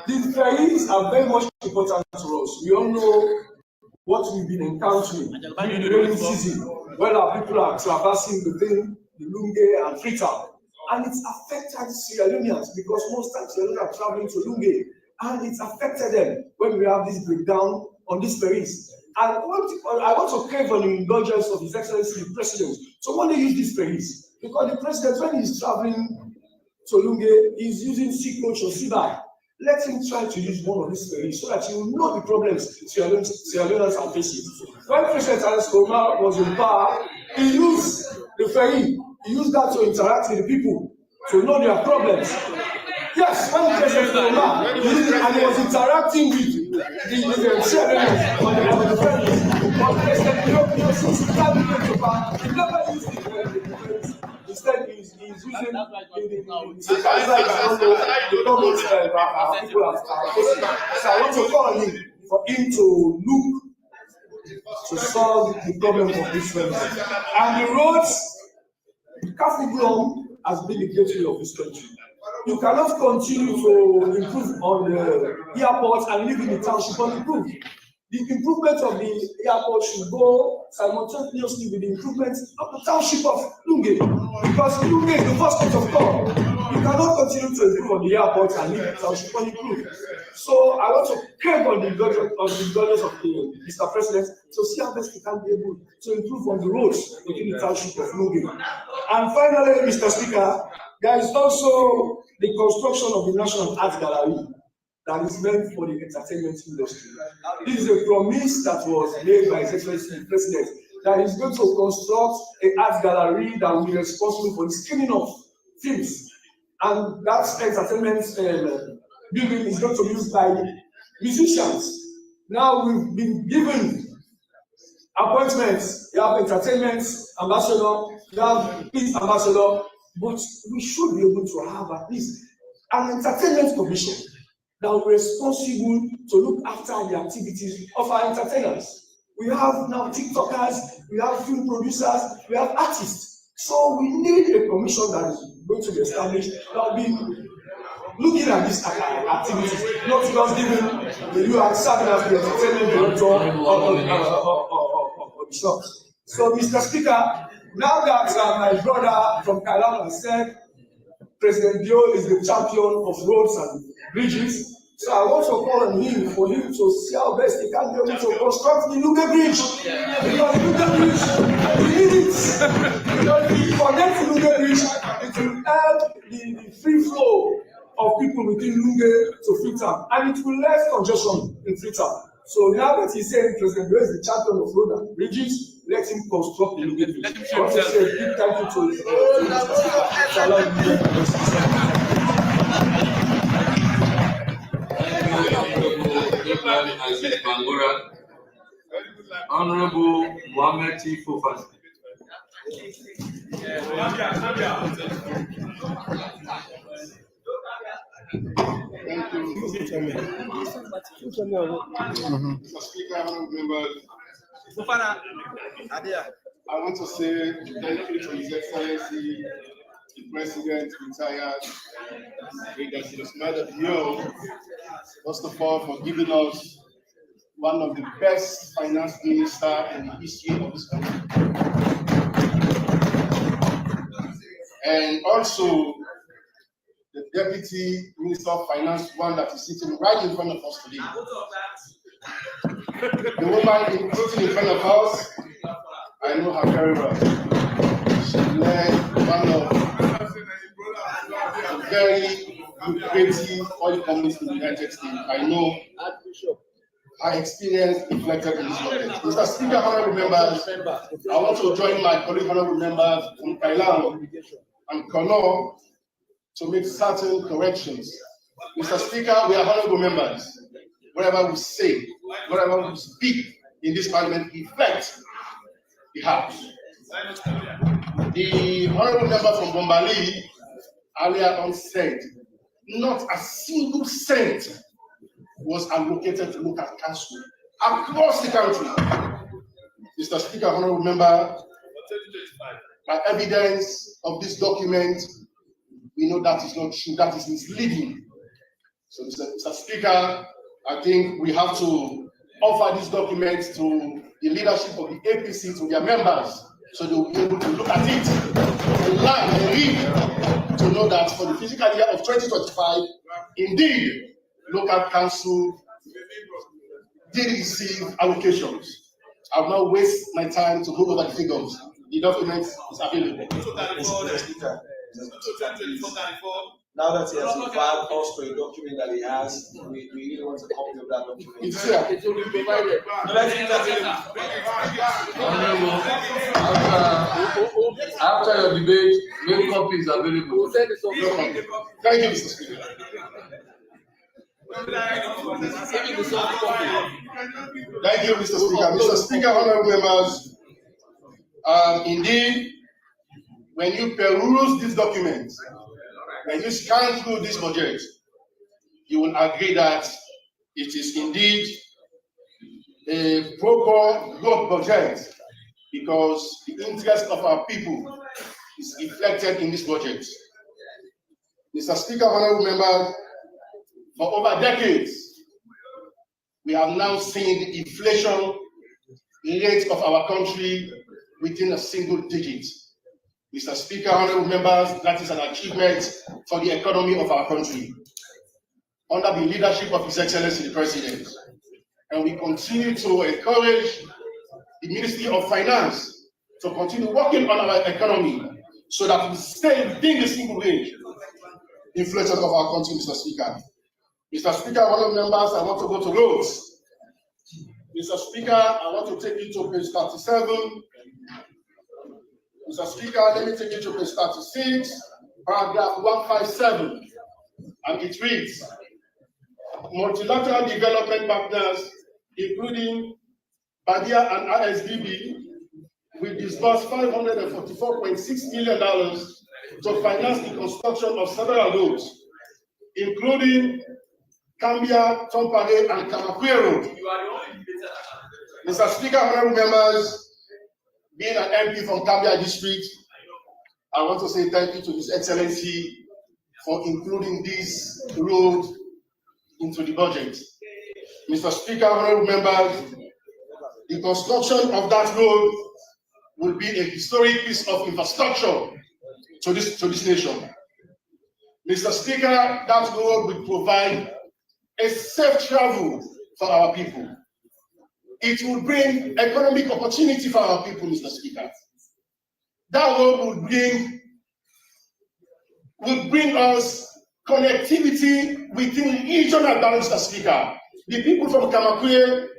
These ferries are very much important to us. We all know what we've been encountering during the rainy season, where our people are traversing between the Lunge and Freetown. And it's affected Sierra Leoneans because most times Sierra Leoneans are traveling to Lunge, and it's affected them when we have this breakdown on these ferries. And I want to crave on the indulgence of His Excellency the President to want to use these ferries, because the President, when he's traveling to Lunge, is using sea coach or sea bag. Let him try to use one of these ferries so that he will know the problems Sierra Leoneans are facing. When President Alex Komon was in power, he used the ferry. He used that to interact with the people, to know their problems. Yes, when President Komon and he was interacting with the Sierra Leoneans on the ferries, but President Leone, since he started to power, he never used the ferries. Instead, he's using the comments our people are facing. So I want to call him for him to look to solve the problem of this country. And the roads, Cathedral has been the gateway of this country. You cannot continue to improve on the airport and live in the township unimprove. The improvement of the airport should go simultaneously with the improvement of the township of Lunge, because Lunge is the first state of call. You cannot continue to improve on the airport and leave the township unimproved. So I want to crave on the indulgence of Mr. President to see how best we can be able to improve on the roads within the township of Lunge. And finally, Mr. Speaker, there is also the construction of the National Arts Gallery that is meant for the entertainment industry. This is a promise that was made by His Excellency the President, that he's going to construct an art gallery that will be responsible for the screening of films. And that entertainment building is going to be used by musicians. Now we've been given appointments. You have entertainment ambassador, you have peace ambassador, but we should be able to have at least an entertainment commission that will be responsible to look after the activities of our entertainers. We have now TikTokers, we have film producers, we have artists. So we need a commission that is going to be established that will be looking at these activities, not just giving you are serving as the entertainment director of the shops. So, Mr. Speaker, now that my brother from Kailan has said President Dio is the champion of roads and bridges, so I want to call on him for him to see how best he can be able to construct the Lunge Bridge. Because the Lunge Bridge, we need it. Because if we connect the Lunge Bridge, it will help the free flow of people within Lunge to Freetown, and it will less congestion in Freetown. So now that he's saying President Dio is the champion of roads and bridges, let him construct the Lunge Bridge. I want to say a big thank you to Honorable Mohammed T. Fofana. Thank you, Mr. Speaker, honorable members. I want to say thank you to His Excellency, the President, retired Leadership Leone, first of all, for giving us one of the best finance ministers in the history of this country. And also the Deputy Minister of Finance, one that is sitting right in front of us today. The woman sitting in front of us, I know her very well. She led one of the very lucrative oil companies in the United States. I know her experience reflected in this document. Mr. Speaker, honorable members, I want to join my colleague honorable members from Kailan and Kono to make certain corrections. Mr. Speaker, we are honorable members. Whatever we say, whatever we speak in this parliament reflects the House. The honorable member from Bombali earlier on said not a single cent was allocated to local council across the country. Mr. Speaker, honorable member, by evidence of this document, we know that is not true, that is misleading. So, Mr. Speaker, I think we have to offer this document to the leadership of the APC, to their members, so they will be able to look at it and learn and read to know that for the fiscal year of 2025, indeed, local council did receive allocations. I will not waste my time to go over the figures. The document is available. Mr. Speaker, now that he has referred us to a document that he has, we really want a copy of that document. It's here. It will be provided. No, let's get that. Honorable, after your debate, make copies available. We'll send it over. Thank you, Mr. Speaker. Even the soft copy. Thank you, Mr. Speaker. Mr. Speaker, honorable members, indeed, when you peruse this document, when you scan through this budget, you will agree that it is indeed a proper growth budget, because the interest of our people is reflected in this budget. Mr. Speaker, honorable members, for over decades, we have now seen the inflation rate of our country within a single digit. Mr. Speaker, honorable members, that is an achievement for the economy of our country, under the leadership of His Excellency the President. And we continue to encourage the Ministry of Finance to continue working on our economy so that we stay within the single range inflation of our country, Mr. Speaker. Mr. Speaker, honorable members, I want to go to roads. Mr. Speaker, I want to take you to page 37. Mr. Speaker, let me take you to page 36, paragraph 157, and it reads, multilateral development partners, including Badia and ISDB, will disburse $544.6 million to finance the construction of several roads, including Cambia, Tompare, and Kamakwe Road. Mr. Speaker, honorable members, being an MP from Cambia District, I want to say thank you to His Excellency for including this road into the budget. Mr. Speaker, honorable members, the construction of that road will be a historic piece of infrastructure to this nation. Mr. Speaker, that road will provide a safe travel for our people. It will bring economic opportunity for our people, Mr. Speaker. That road will bring us connectivity within regional balance, Mr. Speaker. The people from Kamakwe,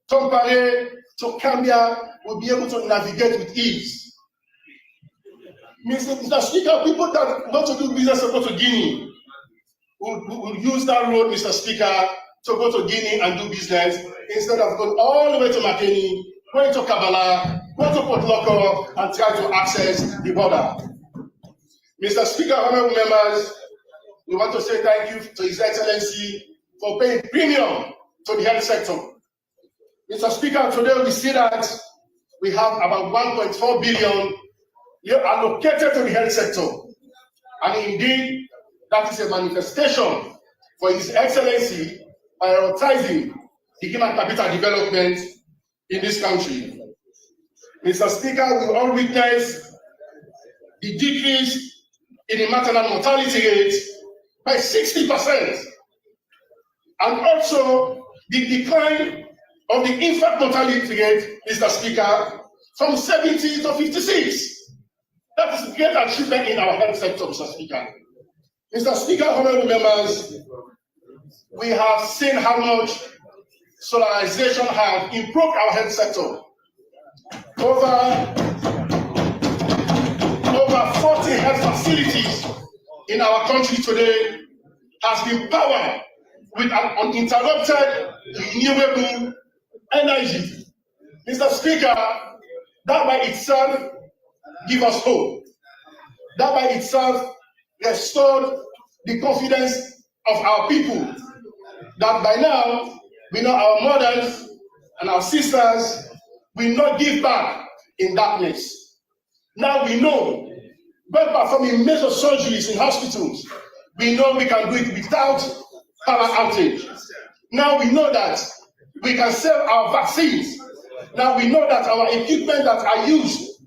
Tompare to Cambia will be able to navigate with ease. Mr. Speaker, people that want to do business or go to Guinea will use that road, Mr. Speaker, to go to Guinea and do business instead of going all the way to Makeni, going to Kabbalah, going to Port Loko, and try to access the border. Mr. Speaker, honorable members, we want to say thank you to His Excellency for paying premium to the health sector. Mr. Speaker, today we see that we have about 1.4 billion allocated to the health sector. And indeed, that is a manifestation for His Excellency prioritizing the human capital development in this country. Mr. Speaker, we all witness the decrease in the maternal mortality rate by 60%, and also the decline of the infant mortality rate, Mr. Speaker, from 70 to 56. That is a great achievement in our health sector, Mr. Speaker. Mr. Speaker, honorable members, we have seen how much solarization has improved our health sector. Over 40 health facilities in our country today has been powered with an uninterrupted renewable energy. Mr. Speaker, that by itself gives us hope. That by itself restored the confidence of our people. That by now, we know our mothers and our sisters will not give back in darkness. Now we know, by performing major surgeries in hospitals, we know we can do it without power outage. Now we know that we can sell our vaccines. Now we know that our equipment that are used,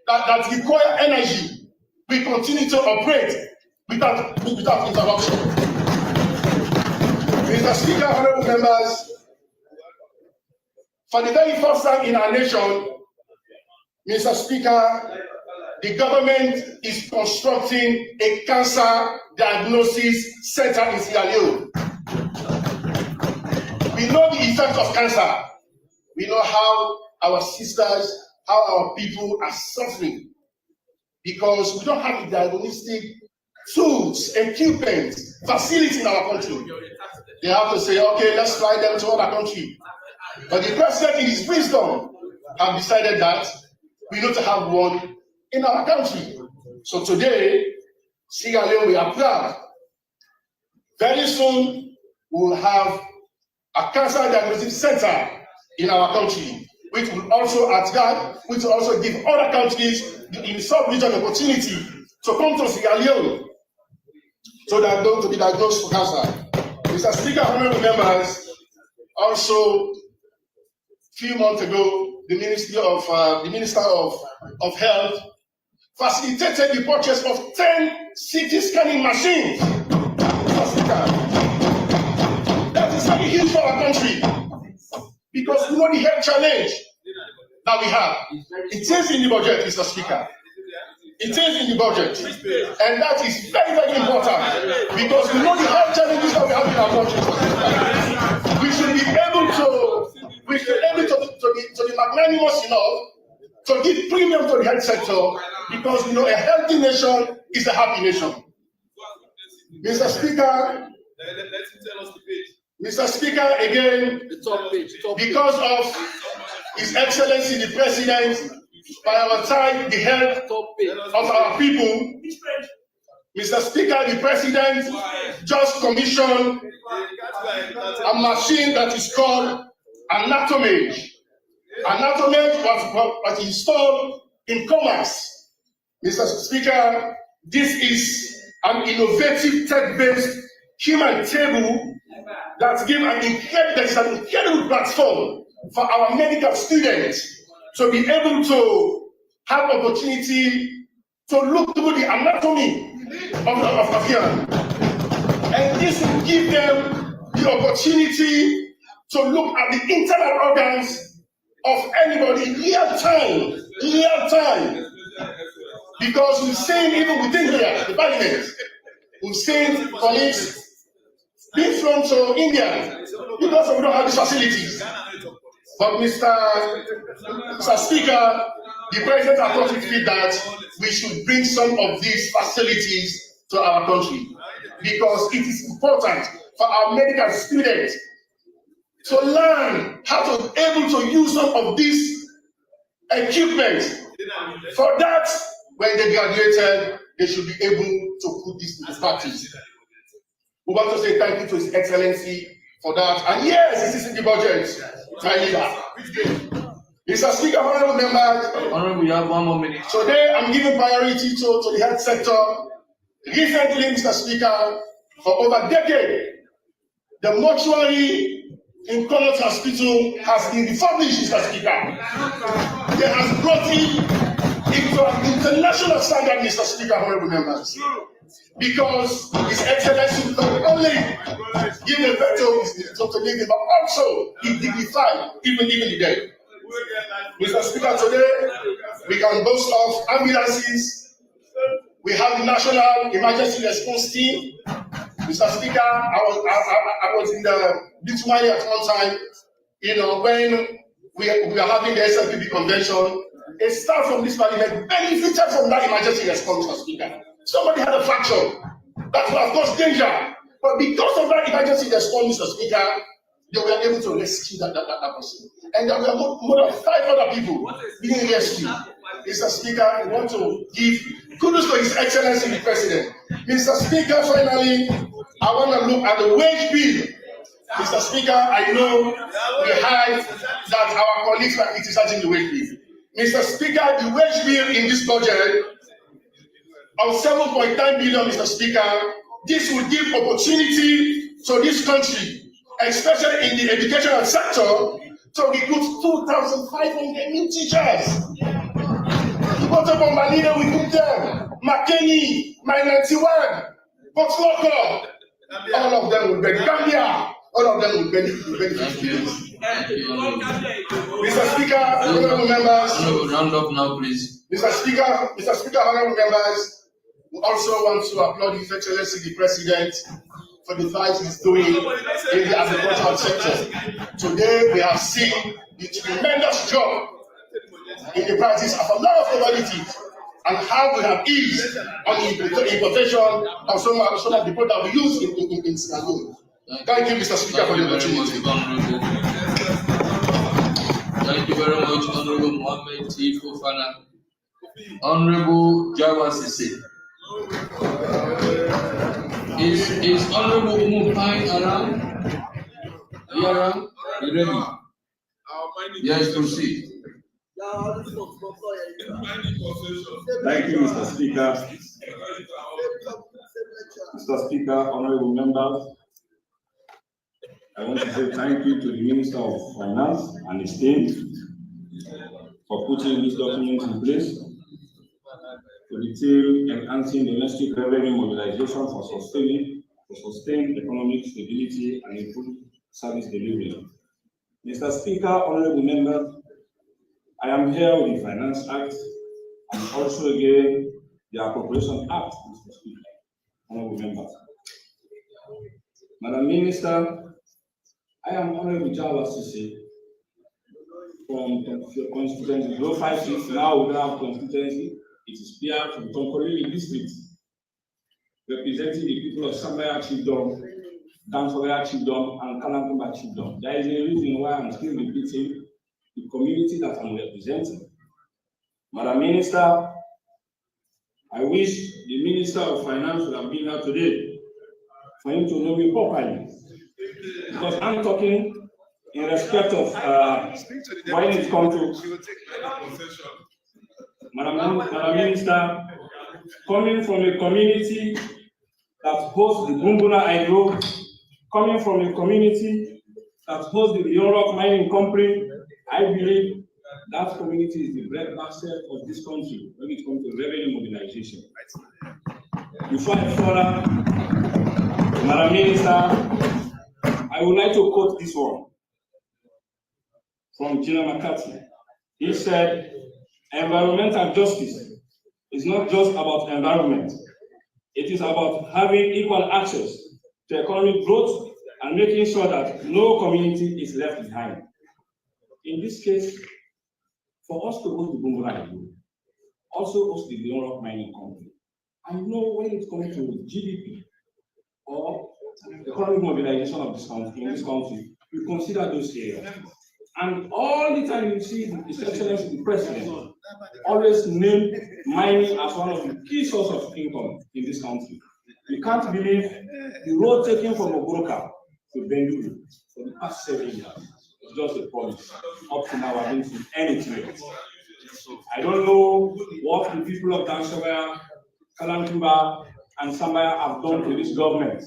that require energy, we continue to operate without interruption. Mr. Speaker, honorable members, for the very first time in our nation, Mr. Speaker, the government is constructing a cancer diagnosis center in Sierra Leone. We know the effect of cancer. We know how our sisters, how our people are suffering because we don't have the diagnostic tools, equipment, facility in our country. They have to say, okay, let's fly them to other countries. But the president, in his wisdom, have decided that we need to have one in our country. So today, Sierra Leone, we are proud. Very soon, we will have a cancer diagnostic center in our country, which will also attract, which will also give other countries in the sub-region opportunity to come to Sierra Leone so that those to be diagnosed for cancer. Mr. Speaker, honorable members, also, a few months ago, the Minister of Health facilitated the purchase of 10 CT scanning machines. That is very huge for our country because we know the health challenge that we have. It is in the budget, Mr. Speaker. It is in the budget, and that is very, very important because we know the health challenges that we have in our country. We should be able to be magnanimous enough to give premium to the health sector because we know a healthy nation is a happy nation. Mr. Speaker, again, because of His Excellency the President prioritize the health of our people. Mr. Speaker, the President just commissioned a machine that is called Allotted. Allotted was installed in commerce. Mr. Speaker, this is an innovative tech-based human table that gives an incredible platform for our medical students to be able to have opportunity to look through the anatomy of human. And this will give them the opportunity to look at the internal organs of anybody real time. Because we've seen even within here, the parliament, we've seen colleagues being thrown to India because we don't have these facilities. But Mr. Speaker, the President approached it that we should bring some of these facilities to our country because it is important for our medical students to learn how to be able to use some of these equipment. For that, when they graduated, they should be able to put this into practice. We want to say thank you to His Excellency for that. And yes, this is in the budget. Mr. Speaker, honorable members, Honorable, we have 1 more minute. Today I'm giving priority to the health sector. Recently, Mr. Speaker, for over a decade, the mortuary in Komon-Tok Hospital has been refurbished, Mr. Speaker. They have brought it into an international standard, Mr. Speaker, honorable members. Because His Excellency not only give the veto to living, but also He dignified even the dead. Mr. Speaker, today we can boast of ambulances. We have the National Emergency Response Team. Mr. Speaker, I was in the Lithuania at one time, when we are having the SLPB convention. A staff from this parliament benefited from that emergency response, Mr. Speaker. Somebody had a fracture. That was, of course, danger. But because of that emergency response, Mr. Speaker, they were able to rescue that person. And there were more than 5 other people being rescued. Mr. Speaker, I want to give kudos to His Excellency the President. Mr. Speaker, finally, I want to look at the wage bill. Mr. Speaker, I know we heard that our colleagues are criticizing the wage bill. Mr. Speaker, the wage bill in this budget of 7.9 billion, Mr. Speaker, this will give opportunity to this country, especially in the educational sector, to recruit 2,500 new teachers. You go to Bombalina, we put them. McKinney, my 91, Botswaka, all of them will benefit. Gambia, all of them will benefit. Mr. Speaker, honorable members. Round up now, please. Mr. Speaker, honorable members, we also want to applaud His Excellency the President for the fight he's doing in the agricultural sector. Today, we have seen the tremendous job in the practice of a lot of commodities and how we have eased on the importation of some of the products we use in Sierra. Thank you, Mr. Speaker, for the opportunity. Thank you very much, Honorable Mohammed T. Fofana. Honorable Jawa Sisi. Is Honorable Umupai around? Are you around? You ready? Yes, proceed. Thank you, Mr. Speaker. Mr. Speaker, honorable members, I want to say thank you to the Minister of Finance and his team for putting this document in place to detail enhancing domestic revenue mobilization for sustained economic stability and improved service delivery. Mr. Speaker, honorable members, I am here with the Finance Act and also again the Appropriation Act, Mr. Speaker, honorable members. Madam Minister, I am Honorable Jawa Sisi from constituency 056. Now we don't have constituency. It is PR from Tonkolili district, representing the people of Sambaya Chiefdom, Dansogaya Chiefdom, and Kalankumba Chiefdom. There is a reason why I'm still repeating the community that I'm representing. Madam Minister, I wish the Minister of Finance would have been here today for him to know me properly. Because I'm talking in respect of when it comes to Madam Minister, coming from a community that hosts the Bumbuna Hydro, coming from a community that hosts the Leone mining company, I believe that community is the breadbasket of this country when it comes to revenue mobilization. Before I further, Madam Minister, I would like to quote this one from Gina McCarthy. He said, environmental justice is not just about environment. It is about having equal access to economic growth and making sure that no community is left behind. In this case, for us to host the Bumbuna, also host the Leone mining company. I know when it comes to GDP or economic mobilization of this country, in this country, you consider those areas. And all the time you see His Excellency the President always name mining as one of the key sources of income in this country. You can't believe the road taken from Ogoroka to Bendulu for the past 7 years. It's just a promise. Up to now, I didn't see anything else. I don't know what the people of Dansogaya, Kalankumba, and Sambaya have done to this government.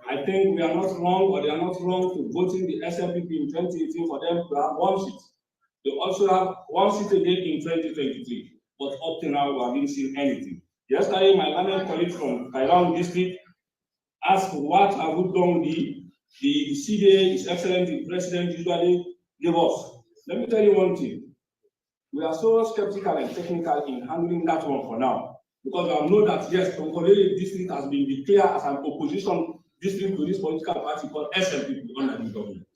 I think we are not wrong, or they are not wrong to voting the SLPP in 2018 for them to have 1 seat. They also have 1 seat again in 2023. But up to now, we haven't seen anything. Yesterday, my learned colleague from Kairang district asked what have we done with the CDA, His Excellency the President usually give us. Let me tell you one thing. We are so skeptical and technical in handling that one for now. Because I know that, yes, Tonkolili district has been declared as an opposition district to this political party called SLPP under the government.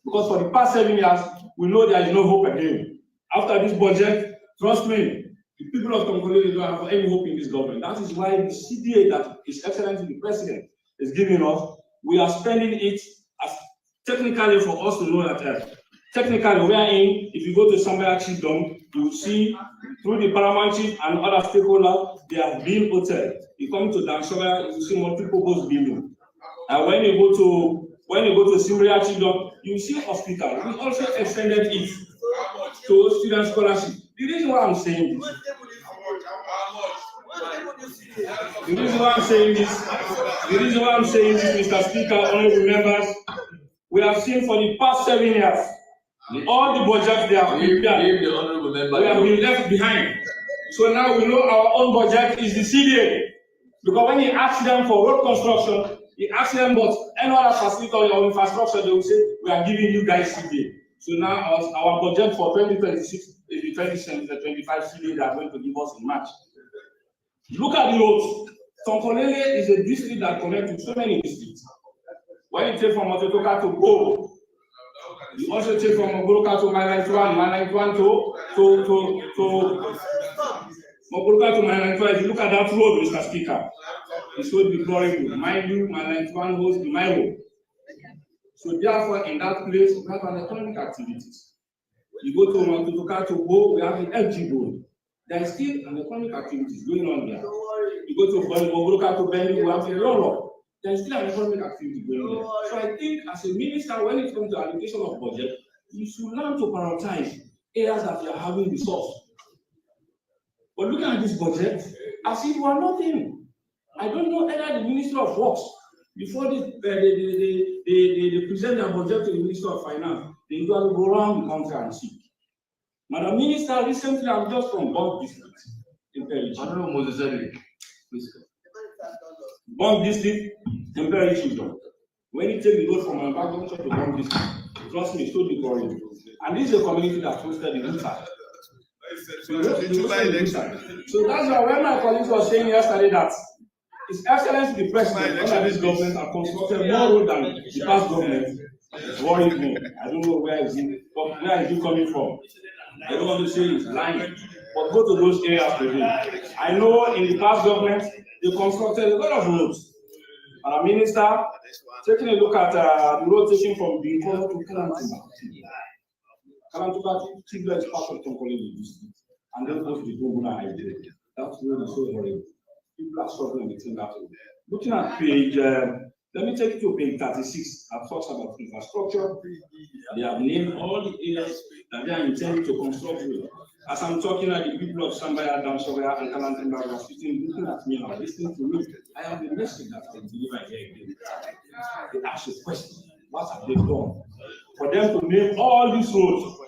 Because for the past 7 years, we know there is no hope again. After this budget, trust me, the people of Komon-Tok don't have any hope in this government. That is why the CDA that His Excellency the President is giving us, we are spending it as technically for us to know that technically we are in, if you go to Sambaya Chiefdom, you will see through the paramount chief and other stakeholders, they have built hotels. You come to Dansogaya, you will see multi-purpose building. And when you go to Sambaya Chiefdom, you will see hospital. We also extended it to student scholarship. The reason why I'm saying this, The reason why I'm saying this, Mr. Speaker, honorable members, we have seen for the past 7 years, all the budgets they have prepared, we have been left behind. So now we know our own budget is the CDA. Because when you ask them for road construction, you ask them about any other facility or infrastructure, they will say, we are giving you guys CDA. So now our budget for 2026 is the 2025 CDA they are going to give us in March. Look at the roads. Tonkolele is a district that connects to so many districts. When you take from Ototoka to Go, you also take from Mogoroka to Manantuan to Mogoroka to Manantuan. If you look at that road, Mr. Speaker, it's so deplorable. Mind you, Manantuan holds the my road. So therefore, in that place, we have an economic activities. You go to Ototoka to Go, we have the FG road. There is still an economic activities going on there. You go to Mogoroka to Benny, we have the Loro. There is still an economic activity going on. So I think as a minister, when it comes to allocation of budget, you should learn to prioritize areas that you are having resource. But looking at this budget, as if we are nothing. I don't know either the Minister of Works, before they present their budget to the Minister of Finance, they usually go around the country and seek. Madam Minister, recently I'm just from Bond District in Perichi. Bond District in Perichi. When you take the road from my background to Bond District, trust me, it's so deplorable. And this is a community that hosted the inside. So that's why when my colleagues were saying yesterday that His Excellency the President, under this government, have constructed more road than the past government, it's worried me. I don't know where is he coming from. I don't want to say he's lying, but go to those areas today. I know in the past government, they constructed a lot of roads. And our minister, taking a look at the road taking from Binkono to Kalantuba. Kalantuba Tigla is part of Tonkolele district, and then goes to Guguna Highway. That road is so horrible. People are struggling between that road. Looking at page, let me take you to page 36. I've talked about infrastructure. They have named all the areas that they are intending to construct with. As I'm talking at the people of Sambaya, Damsovaya, and Kalantimba are sitting looking at me and listening to me. I have the message that I deliver here again. They ask a question: what have they done for them to name all these roads?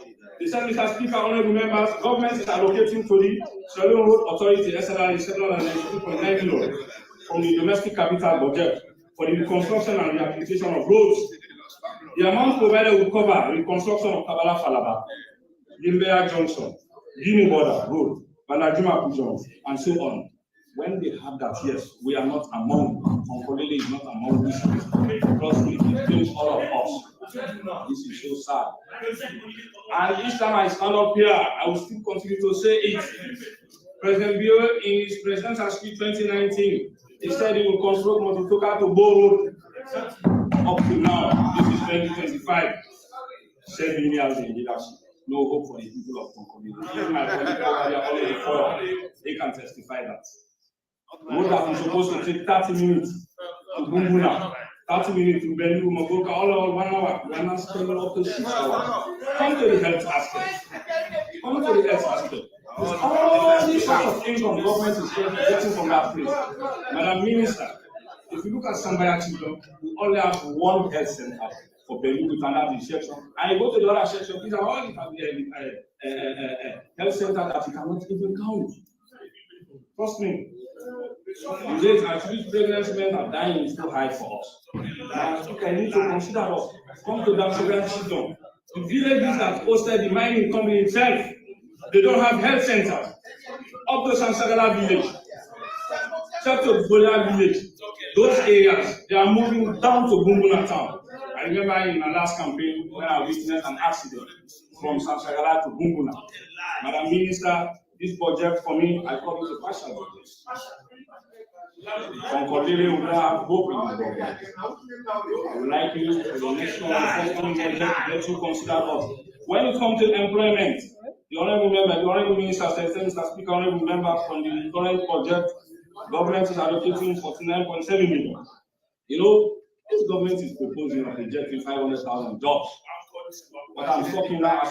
They said, Mr. Speaker, honorable members, government is allocating to the Leone Road Authority SLR 792.9 million from the domestic capital budget for the reconstruction and rehabilitation of roads. The amount provided will cover reconstruction of Kabala Falaba, Limbeya Junction, Guinea Border Road, Banajuma Pujon, and so on. When they have that, yes, we are not among, Tonkolele is not among this. Trust me, it kills all of us. This is so sad. And each time I stand up here, I will still continue to say it. President Bio, in his presidential speech 2019, he said he will construct Mototoka to Bo Road. Up to now, this is 2025. 7 years in leadership. No hope for the people of Komon-Tok. Even my colleagues are already for, they can testify that. Road that is supposed to take 30 minutes to Bumbuna, 30 minutes to Bendu, Mogoka, all 1 hour. We are not spending up to 6 hours. Come to the health aspect. Come to the health aspect. All these sorts of income government is getting from that place. Madam Minister, if you look at Sambaya Children, we only have one health center for Bendu with another section. And you go to the other section, these are all the health centers that you cannot even count. Trust me. The rate at which pregnant men are dying is too high for us. I need to consider us. Come to that program, Children. The villages that hosted the mining company itself, they don't have health centers. Up to Sansagala village, except to Bola village, those areas, they are moving down to Bumbuna town. I remember in my last campaign when I witnessed an accident from Sansagala to Bumbuna. Madam Minister, this budget for me, I call it a partial budget. Tonkolele will have hope in the government. I would like you for the next one budget that you consider us. When it comes to employment, the honorable minister said, Mr. Speaker, honorable member, from the current budget, government is allocating 49.7 million. You know, this government is proposing and projecting 500,000 jobs. But as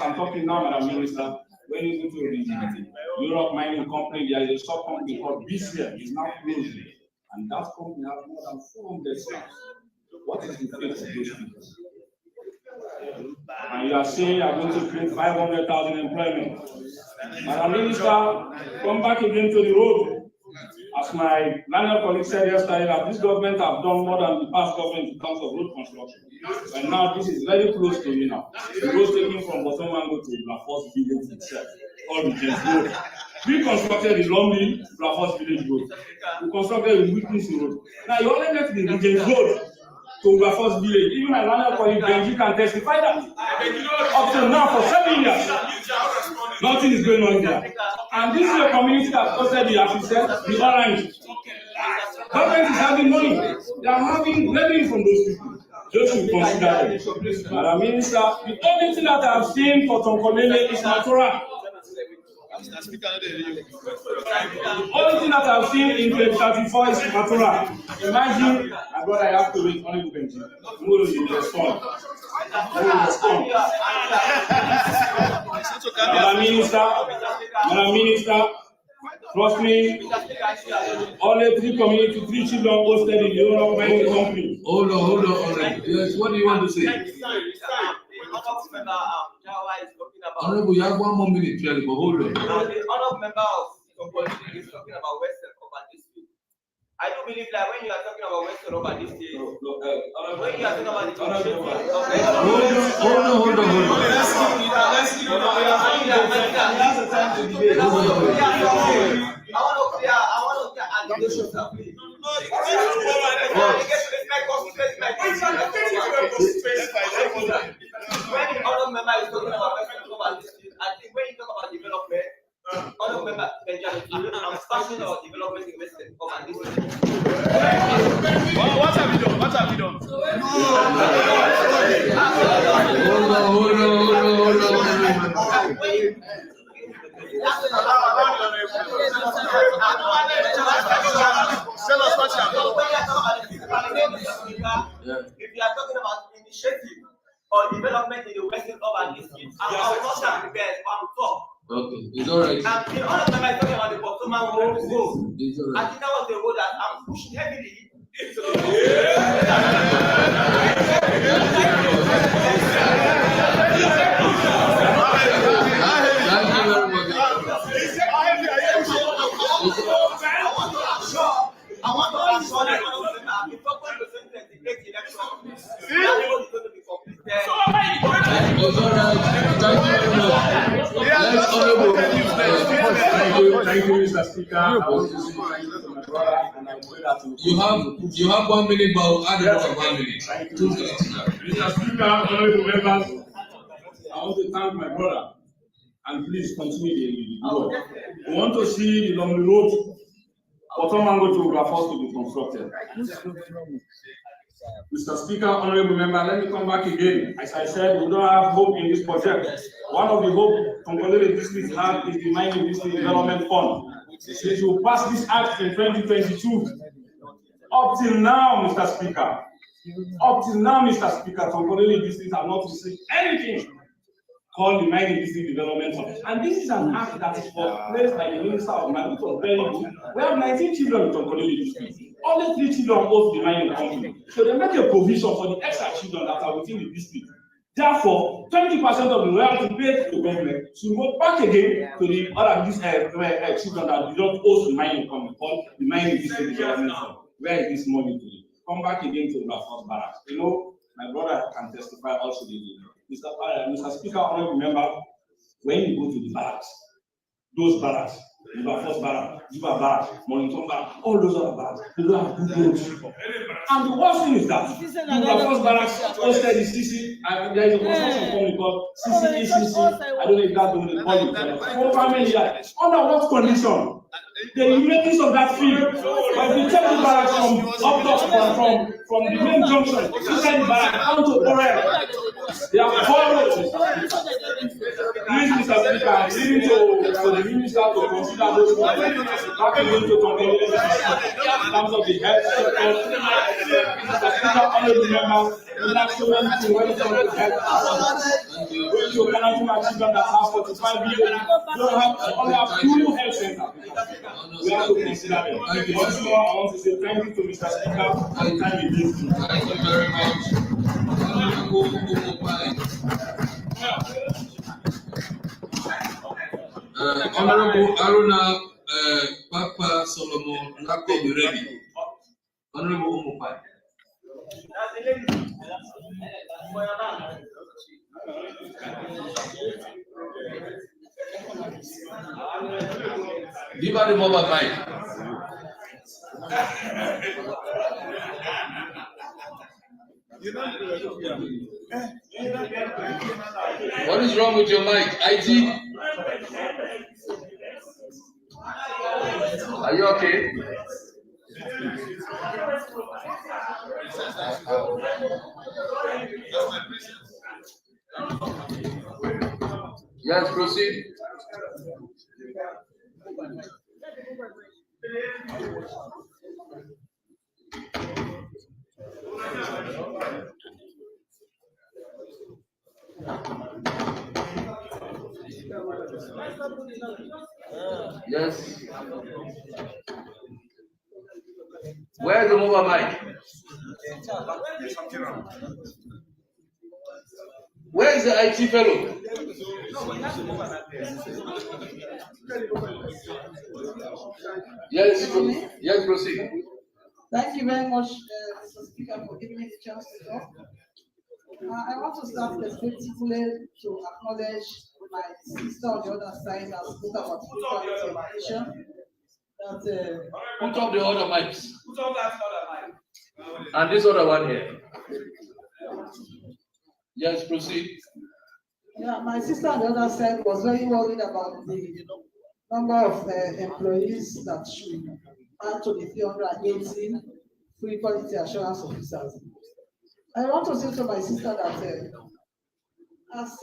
I'm talking now, Madam Minister, when you go to the Europe Mining Company, there is a sub company called BCM, is now closing. And that company has more than 400 staff. What is the fate of those people? And you are saying you are going to create 500,000 employment. Madam Minister, come back again to the road. As my landlord colleague said yesterday, that this government have done more than the past government in terms of road construction. And now this is very close to me now. The road taking from Komon-Tok to Blafos village itself, all the James Road. We constructed the Lumley Blafos village road. We constructed the Witness road. Now you only left the James Road to Blafos village. Even my landlord colleague Benji can testify that. Up to now for 7 years, nothing is going on there. And this is a community that posted the, as he said, the orange. Government is having money. They are having revenue from those people. Just to consider it. Madam Minister, the only thing that I have seen for Tonkolele is natural. The only thing that I have seen in 2034 is natural. Imagine, my brother, I have to wait only to Benji. Who will respond? Madam Minister, trust me, only 3 community, 3 children hosted in the Leone company. Hold on. Yes, what do you want to say? Honorable, you have 1 more minute, clearly, but hold on. The honorable member of Komon-Tok is talking about Western over this week. I do believe that when you are talking about Western over this week, when you are talking about the Hold on. I want to allegations are free. When the honorable member is talking about Western over this week, I think when you talk about development, honorable member Benjamin, I'm passionate about development in Western over this week. What have you done? Hold If you are talking about initiative or development in the Western urban district, I will not have prepared one talk. Okay, it's all right. And the other time I talking about the Bottoman road, It's all right. I think that was the road that I'm pushed heavily. I want to assure that the government presented the great election. That road is going to be completed. It's all right. Thank you, Mr. Speaker. I want to say thank you to my brother, and I pray that You have 1 minute, but I'll add another 1 minute. Thank you, Mr. Speaker, honorable members. I want to thank my brother, and please continue the work. We want to see the Lumley road for Komon-Tok to Blafos to be constructed. Mr. Speaker, honorable member, let me come back again. As I said, we don't have hope in this project. One of the hope Komon-Tok district have is the Mining District Development Fund. Since we passed this act in 2022, up till now, Mr. Speaker, Komon-Tok district have not received anything called the Mining District Development Fund. And this is an act that is placed by the Minister of Mines, which was very good. We have 19 children in Komon-Tok district. Only 3 children own the mining company. So they make a provision for the extra children that are within the district. Therefore, 20% of the royalty paid to the government should go back again to the other children that do not own the mining company called the Mining District Development Fund. Where is this money to? Come back again to Blafos Barracks. You know, my brother can testify also. Mr. Speaker, honorable member, when you go to the barracks, those barracks, the Blafos Barracks, Juba Barracks, Komon-Tok Barracks, all those other barracks, they don't have good roads. And the worst thing is that the Blafos Barracks hosted the CC, and there is a construction company called CCECC. I don't know if that's what they call it. For family, under what condition? The uniqueness of that field, but if you check the barracks from the main junction inside the barracks down to Orel, they are 4 roads. Please, Mr. Speaker, leading to the minister to consider those back into Komon-Tok in terms of the health sector. Mr. Speaker, honorable members, we have so many things when it comes to health. When you cannot children that have 45 years, you don't have only have 2 health centers. We have to consider them. Thank you. Once more, I want to say thank you to Mr. Speaker for the time he gives me. Thank you very much. Honorable Umupai. Honorable Aruna Papa Solomon Lako be ready. Honorable Umupai. Give her the mobile mic. What is wrong with your mic? IT? Are you okay? Yes, proceed. Yes. Where's the mobile mic? Where is the IT fellow? Yes, proceed. Thank you very much, Mr. Speaker, for giving me the chance to talk. I want to start specifically to acknowledge my sister on the other side that spoke about equality education. Put up the other mics. Put up that other mic. And this other one here. Yes, proceed. Yeah, my sister on the other side was very worried about the number of employees that should add to the 380 free quality assurance officers. I want to say to my sister that, as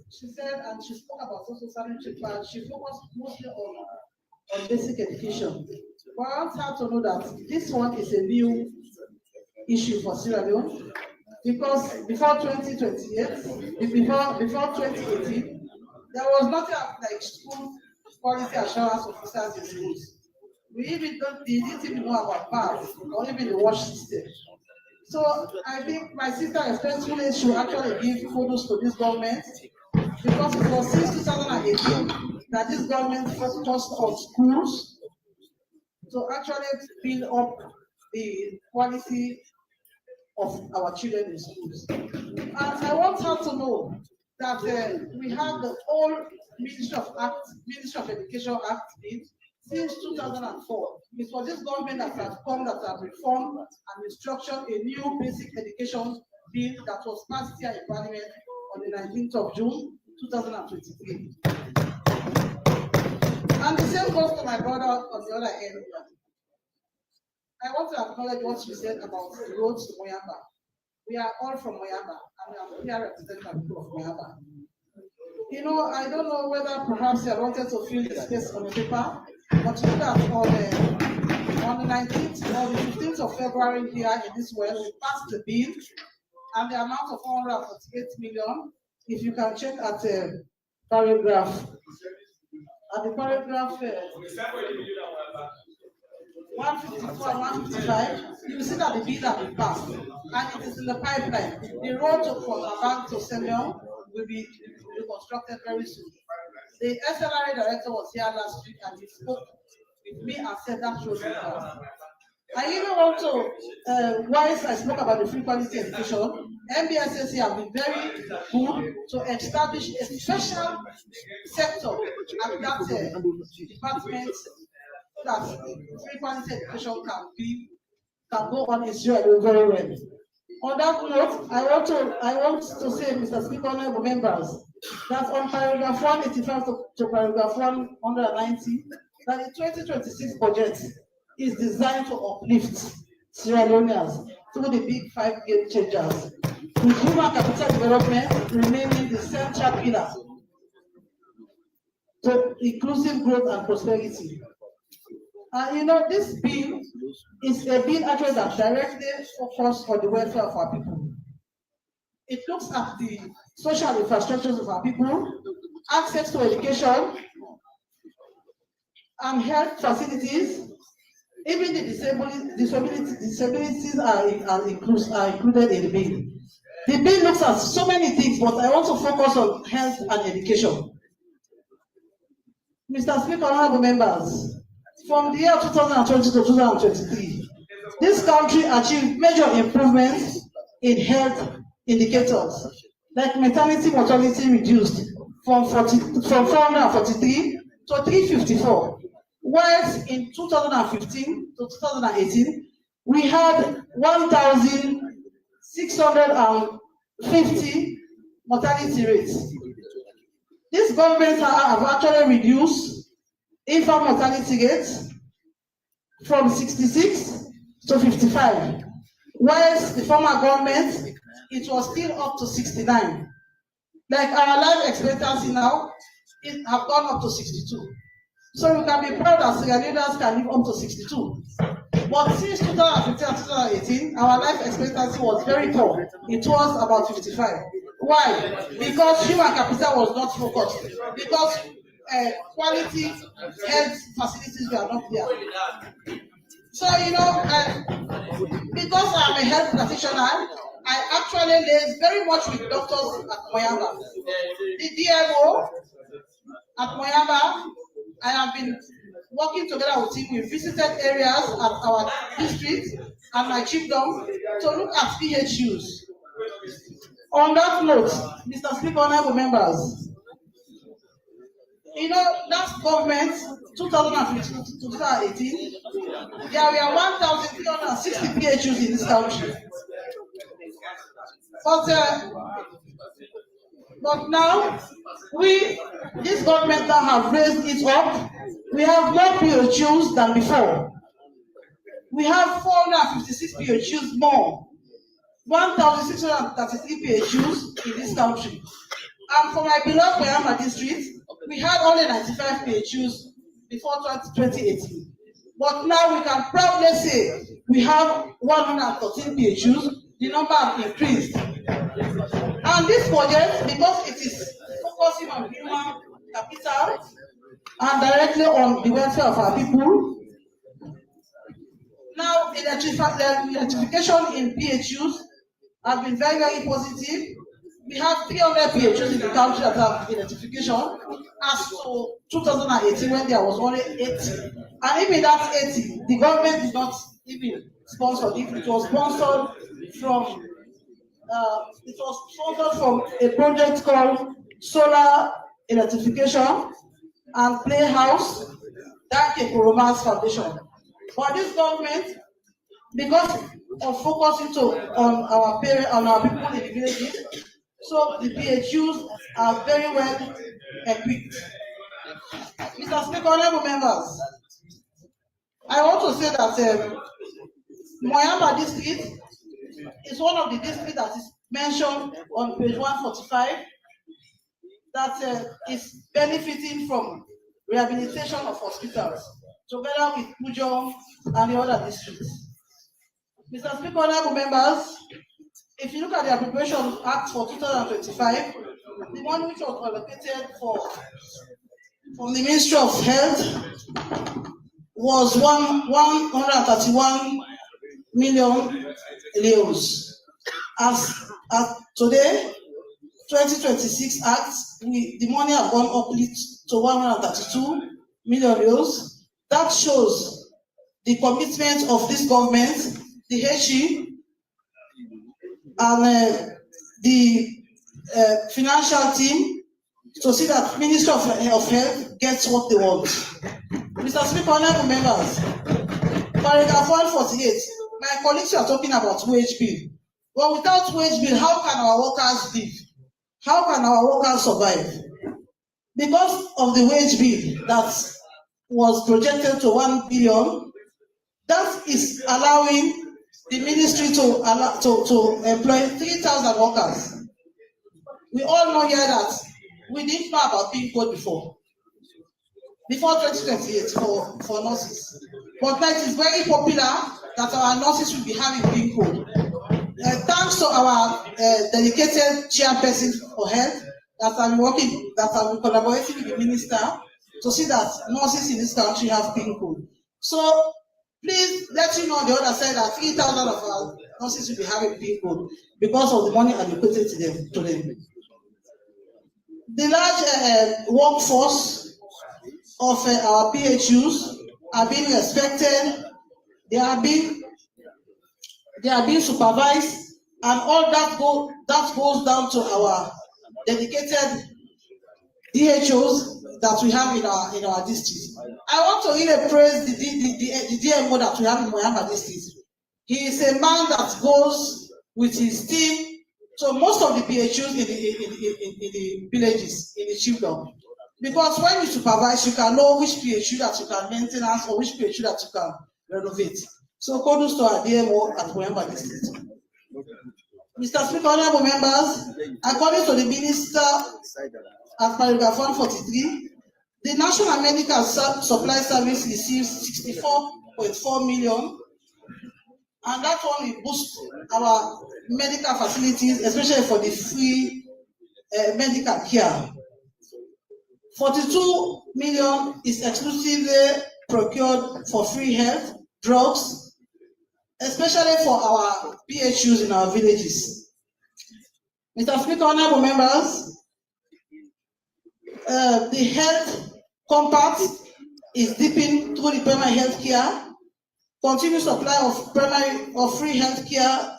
she said, and she spoke about social sanitary plan, she focused mostly on basic education. But I want her to know that this one is a new issue for Sierra Leone, because before 2028, before 2018, there was nothing like school quality assurance officers in schools. We didn't even know about PASS or even the WASH system. So I think my sister respectfully should actually give kudos to this government, because it was since 2018 that this government focused on schools to actually build up the quality of our children in schools. And I want her to know that we have the whole Ministry of Education Act in since 2004. It was this government that has come, that has reformed and restructured a new basic education bill that was passed here in Parliament on the 19th of June 2023. And the same goes to my brother on the other end. I want to acknowledge what she said about the roads to Moyamba. We are all from Moyamba, and I'm here representing the people of Moyamba. You know, I don't know whether perhaps I wanted to fill the space on the paper, but you know that on the 19th or the 15th of February here in this world, we passed the bill, and the amount of 148 million, if you can check at the paragraph, 154 and 155, you will see that the bill has been passed, and it is in the pipeline. The road from Abang to Semion will be reconstructed very soon. The SLRA director was here last week, and he spoke with me and said that road will be passed. I even want to, whilst I spoke about the free quality education, MBSSC have been very good to establish a special sector at that department, so that free quality education can go on its journey very well. On that note, I want to say, Mr. Speaker, honorable members, that on paragraph 185 to paragraph 190, that the 2026 budget is designed to uplift Sierra Leoneans through the big 5 game changers, with human capital development remaining the central pillar to inclusive growth and prosperity. And you know, this bill is a bill actually that directly focuses on the welfare of our people. It looks at the social infrastructures of our people, access to education, and health facilities. Even the disabilities are included in the bill. The bill looks at so many things, but I want to focus on health and education. Mr. Speaker, honorable members, from the year 2020 to 2023, this country achieved major improvements in health indicators, like maternity mortality reduced from 443 to 354. Whilst in 2015 to 2018, we had 1,650 mortality rates. This government have actually reduced infant mortality rates from 66 to 55, whilst the former government, it was still up to 69. Like our life expectancy now, it have gone up to 62. So we can be proud that Sierra Leoneans can live up to 62. But since 2015 and 2018, our life expectancy was very poor. It was about 55. Why? Because human capital was not focused. Because quality health facilities were not there. So, because I'm a health practitioner, I actually liaise very much with doctors at Moyamba. The DMO at Moyamba, I have been working together with him. We visited areas at our district and my chiefdom to look at PHUs. On that note, Mr. Speaker, honorable members, last government, 2015 to 2018, there were 1,360 PHUs in this country. But now, this government now have raised it up. We have more PHUs than before. We have 456 PHUs more, 1,633 PHUs in this country. And for my beloved Moyamba district, we had only 95 PHUs before 2018. But now we can proudly say we have 113 PHUs. The number has increased. And this project, because it is focusing on human capital and directly on the welfare of our people, now electrification in PHUs has been very, very positive. We have 300 PHUs in the country that have electrification, as to 2018 when there was only 80. And even that 80, the government did not even sponsor it. It was sponsored from a project called Solar Electrification and Playhouse, Danke Koroma's Foundation. But this government, because of focusing on our people in the villages, so the PHUs are very well equipped. Mr. Speaker, honorable members, I want to say that Moyamba district is one of the districts that is mentioned on page 145 that is benefiting from rehabilitation of hospitals, together with Pujong and the other districts. Mr. Speaker, honorable members, if you look at the Appropriation Act for 2025, the money which was allocated from the Ministry of Health was 131 million leos. As today, 2026 Act, the money has gone up to 132 million leos. That shows the commitment of this government, the HE, and the financial team to see that Ministry of Health gets what they want. Mr. Speaker, honorable members, paragraph 148, my colleagues are talking about wage bill. But without wage bill, how can our workers live? How can our workers survive? Because of the wage bill that was projected to 1 billion, that is allowing the ministry to employ 3,000 workers. We all know here that we didn't know about being code before 2028 for nurses. But now it is very popular that our nurses will be having being code. Thanks to our dedicated chairperson for health that I'm collaborating with the minister, to see that nurses in this country have PIN code. So please let you know on the other side that 3,000 of our nurses will be having PIN code because of the money allocated to them. The large workforce of our PHUs are being respected. They are being supervised, and all that goes down to our dedicated DHOs that we have in our district. I want to really praise the DMO that we have in Moyamba district. He is a man that goes with his team to most of the PHUs in the villages, in the chiefdom. Because when you supervise, you can know which PHU that you can maintenance or which PHU that you can renovate. So kudos to our DMO at Moyamba district. Mr. Speaker, honorable members, according to the minister at paragraph 143, the National Medical Supply Service receives 64.4 million, and that one will boost our medical facilities, especially for the free medical care. 42 million is exclusively procured for free health, drugs, especially for our PHUs in our villages. Mr. Speaker, honorable members, the health compact is deepened through the primary health care, continued supply of free health care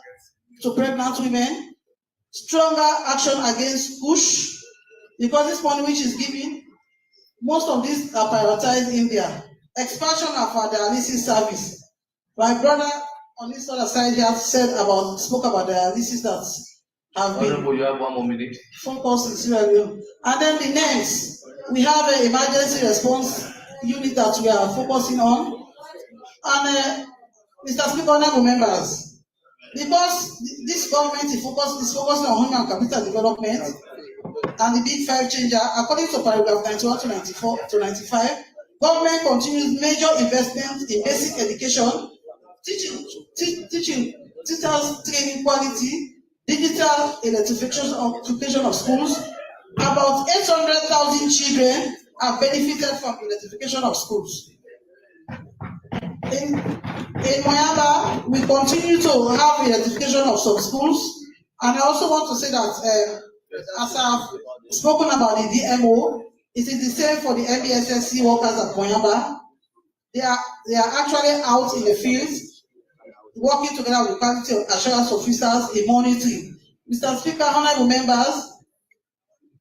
to pregnant women, stronger action against push, because this money which is given, most of these are prioritized in there. Expansion of our dialysis service. My brother on this other side here spoke about dialysis that have been You have 1 more minute. focused in Sierra Leone. And then the next, we have an emergency response unit that we are focusing on. And Mr. Speaker, honorable members, because this government is focusing on human capital development and the big 5 changer, according to paragraph 91 to 94 to 95, government continues major investment in basic education, teaching teachers training quality, digital electrification of schools. About 800,000 children have benefited from electrification of schools. In Moyamba, we continue to have electrification of some schools, and I also want to say that as I've spoken about the DMO, it is the same for the MBSSC workers at Moyamba. They are actually out in the fields, working together with quality assurance officers in monitoring. Mr. Speaker, honorable members,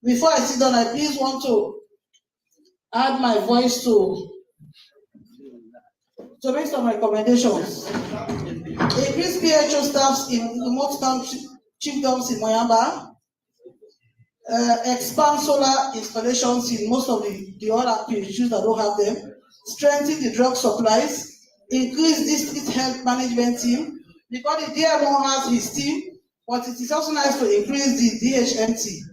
before I sit down, I please want to add my voice to make some recommendations. Increase PHO staffs in remote chiefdoms in Moyamba. Expand solar installations in most of the other PHUs that don't have them. Strengthen the drug supplies. Increase district health management team. Because the DMO has his team, but it is also nice to increase the DHMT.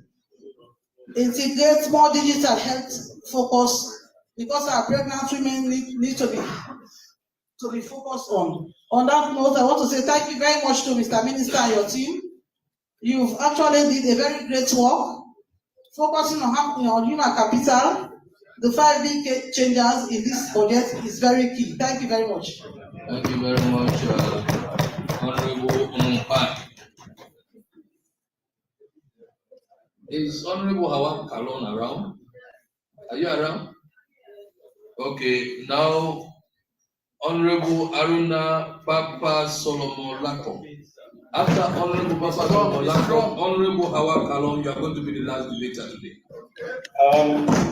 Integrate more digital health focus, because our pregnant women need to be focused on. On that note, I want to say thank you very much to Mr. Minister and your team. You've actually did a very great work, focusing on human capital. The 5 big changes in this budget is very key. Thank you very much. Thank you very much, Honorable Komon-Tok. Is Honorable Hawa Kalon around? Are you around? Okay, now Honorable Aruna Papa Solomon Lako. After Honorable Papa Solomon Lako, Honorable Hawa Kalon, you are going to be the last debater today.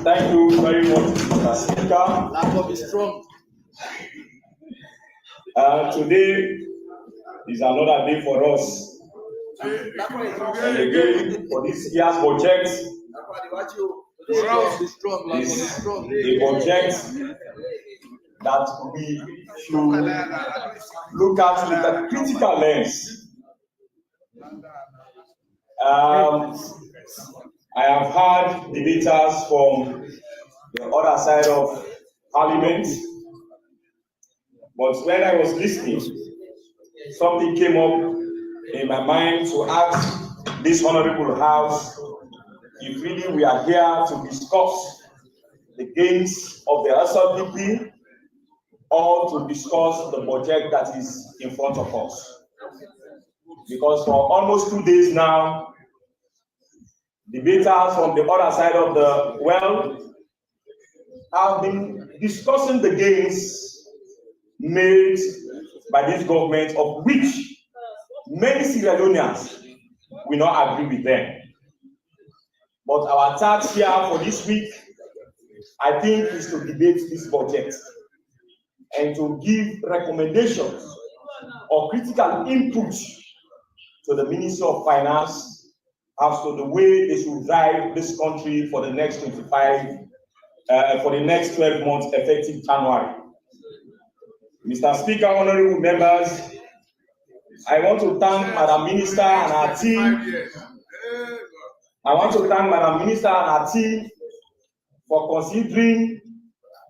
Thank you very much, Mr. Speaker. Lako is strong. Today is another day for us. And again, for this year's budget, is a budget that we should look at with a critical lens. I have had debaters from the other side of Parliament, but when I was listening, something came up in my mind to ask this honorable house if really we are here to discuss the gains of the SLPP, or to discuss the budget that is in front of us. Because for almost 2 days now, debaters from the other side of the world have been discussing the gains made by this government, of which many Sierra Leoneans will not agree with them. But our task here for this week, I think, is to debate this budget and to give recommendations or critical input to the Ministry of Finance as to the way they should drive this country for the next 12 months, effective January. Mr. Speaker, honorable members, I want to thank Madam Minister and her team. I want to thank Madam Minister and her team for considering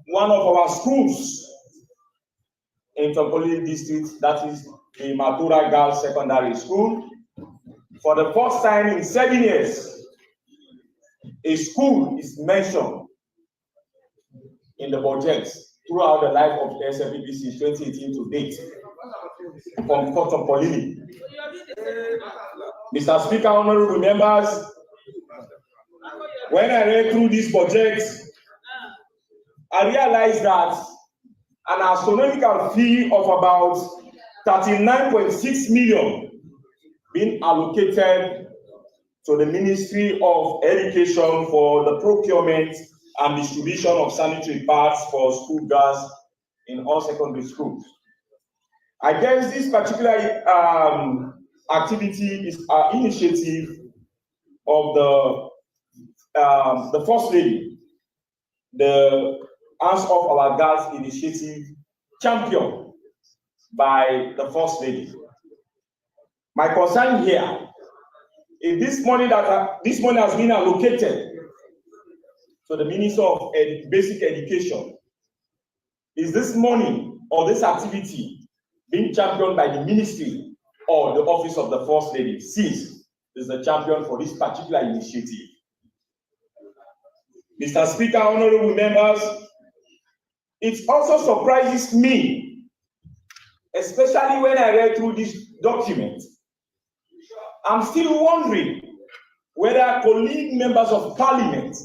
one of our schools in Tokoli district, that is the Matura Girls Secondary School. For the first time in 7 years, a school is mentioned in the budget throughout the life of the SLPP since 2018 to date, from Komon-Tok. Mr. Speaker, honorable members, when I read through this budget, I realized that an astronomical fee of about 39.6 million being allocated to the Ministry of Education for the procurement and distribution of sanitary pads for school girls in all secondary schools. I guess this particular activity is an initiative of the First Lady, the Hands Off Our Girls initiative, championed by the First Lady. My concern here is this money has been allocated to the Minister of Basic Education. Is this money or this activity being championed by the ministry or the office of the First Lady, since is the champion for this particular initiative? Mr. Speaker, honorable members, it also surprises me, especially when I read through this document. I'm still wondering whether colleague members of parliament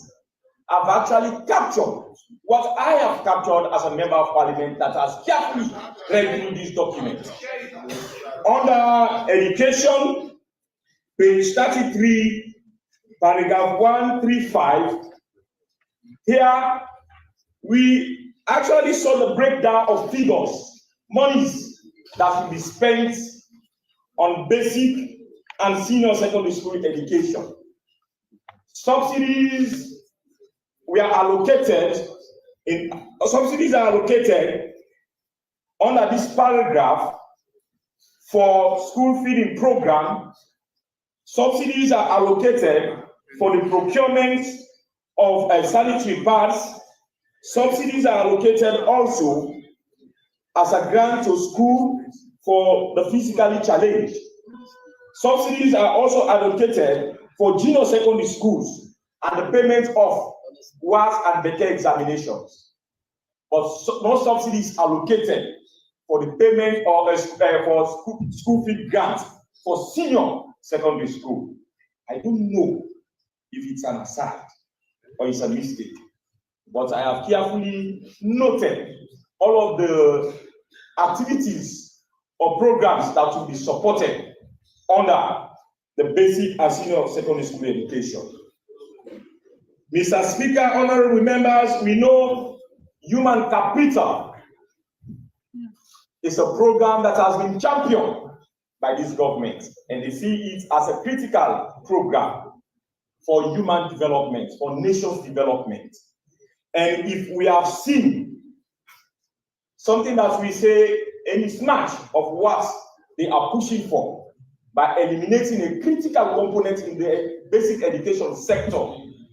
have actually captured what I have captured as a member of parliament that has carefully read through this document. Under education, page 33, paragraph 135, here we actually saw the breakdown of figures, monies that will be spent on basic and senior secondary school education. Subsidies are allocated under this paragraph for school feeding program. Subsidies are allocated for the procurement of sanitary pads. Subsidies are allocated also as a grant to school for the physically challenged. Subsidies are also allocated for junior secondary schools and the payment of WAS and BECA examinations. But no subsidies allocated for the payment of for school fee grants for senior secondary school. I don't know if it's an aside or it's a mistake, but I have carefully noted all of the activities or programs that will be supported under the basic and senior secondary school education. Mr. Speaker, honorable members, we know human capital is a program that has been championed by this government, and they see it as a critical program for human development, for nation's development. And if we have seen something that we say a mismatch of what they are pushing for by eliminating a critical component in the basic education sector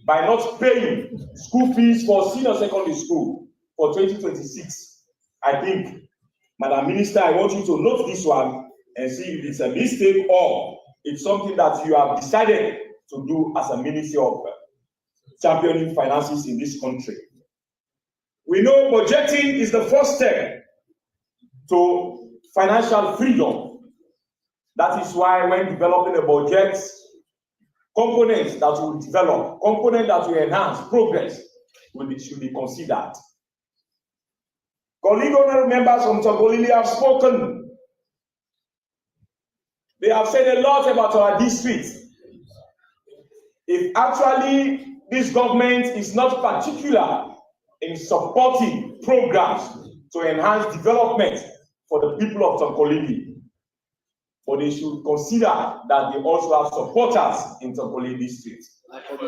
by not paying school fees for senior secondary school for 2026, I think, Madam Minister, I want you to note this one and see if it's a mistake or it's something that you have decided to do as a Ministry of Championing Finances in this country. We know budgeting is the first step to financial freedom. That is why when developing a budget, components that will develop, components that will enhance progress should be considered. Colleague honorable members from Togolili have spoken. They have said a lot about our district. If actually this government is not particular in supporting programs to enhance development for the people of Togolili, but they should consider that they also have supporters in Togolili district.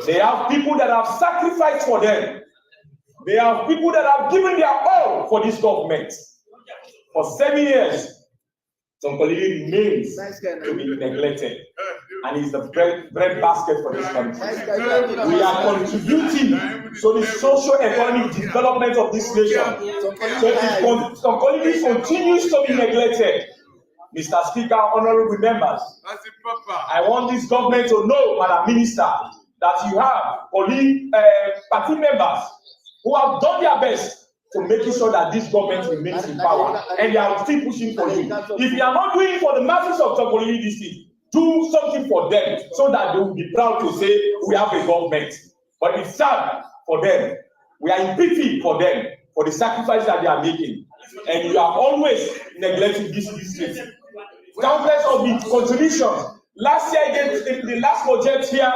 They have people that have sacrificed for them. They have people that have given their all for this government. For 7 years, Togolili remains to be neglected, and is the bread basket for this country. We are contributing to the socio-economic development of this nation. So if Togolili continues to be neglected, Mr. Speaker, honorable members, I want this government to know, Madam Minister, that you have party members who have done their best to make sure that this government remains in power, and they are still pushing for you. If you are not doing it for the masses of Togolili district, do something for them so that they will be proud to say we have a government. But it's sad for them. We are in pity for them for the sacrifice that they are making, and you have always neglected this district. Countless of the contributions. Last year, in the last budget here,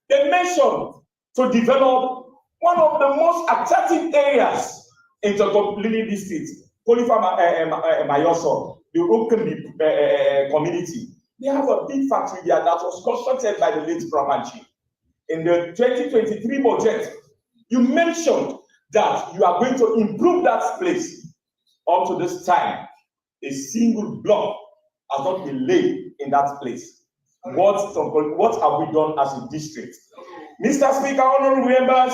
they mentioned to develop one of the most attractive areas in Togolili district, Polifa Mayoso, the Okumbi community. They have a big factory there that was constructed by the late Brahmanji. In the 2023 budget, you mentioned that you are going to improve that place. Up to this time, a single block has not been laid in that place. What have we done as a district? Mr. Speaker, honorable members,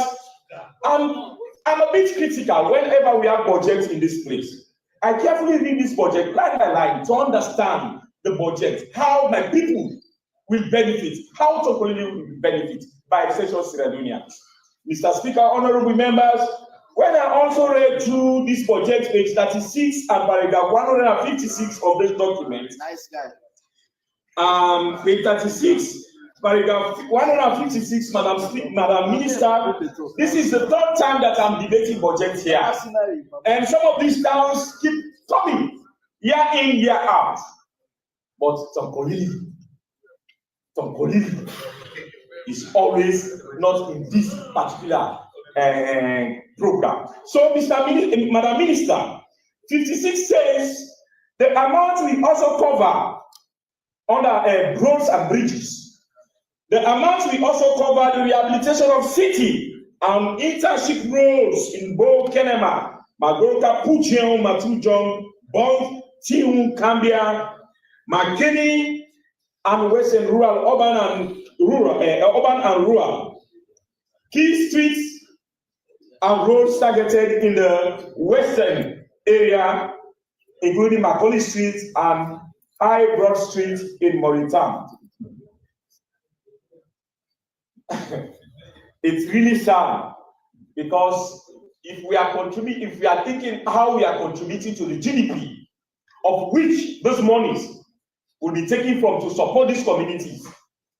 I'm a bit critical whenever we have budgets in this place. I carefully read this budget line by line to understand the budget, how my people will benefit, how Togolili will benefit by extension Sierra Leone. Mr. Speaker, honorable members, when I also read through this budget, page 36 and paragraph 156 of this document, nice guy. Page 36, paragraph 156, Madam Minister, this is the third time that I'm debating budget here. And some of these towns keep coming year in, year out. But Togolili is always not in this particular program. So, Madam Minister, 56 says the amount we also cover under roads and bridges. The amount we also cover the rehabilitation of city and internship roads in Bo Kenema, Magoroka, Pucheon, Matujong, Bong, Tiun, Cambia, McKinney, and Western Rural, urban and rural. Key streets and roads targeted in the western area, including Macaulay Street and High Broad Street in Moritan. It's really sad because if we are thinking how we are contributing to the GDP, of which those monies will be taken from to support these communities,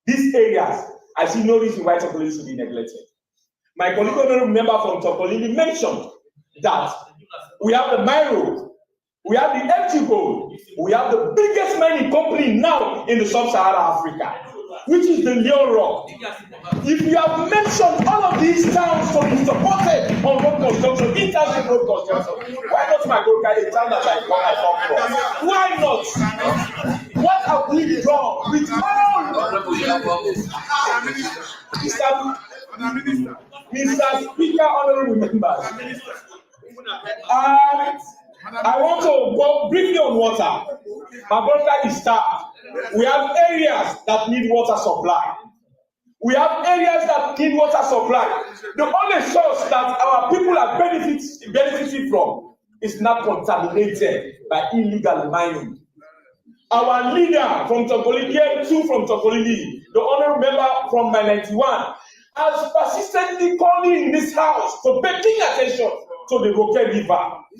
these areas, I see no reason why Togolili should be neglected. My colleague honorable member from Togolili mentioned that we have the mine road, we have the FG gold, we have the biggest mining company now in the sub-Saharan Africa, which is the Leone Rock. If you have mentioned all of these towns to be supported on road construction, international road construction, why not my God, a town that I come from? Why not? What have we done with all Mr. Speaker, honorable members? I want to go briefly on water. My brother is starved. We have areas that need water supply. We have areas that need water supply. The only source that our people are benefiting from is not contaminated by illegal mining. Our leader from Togolili, two from Togolili, the honorable member from my 91, has persistently calling in this house to pay attention to the Roque River.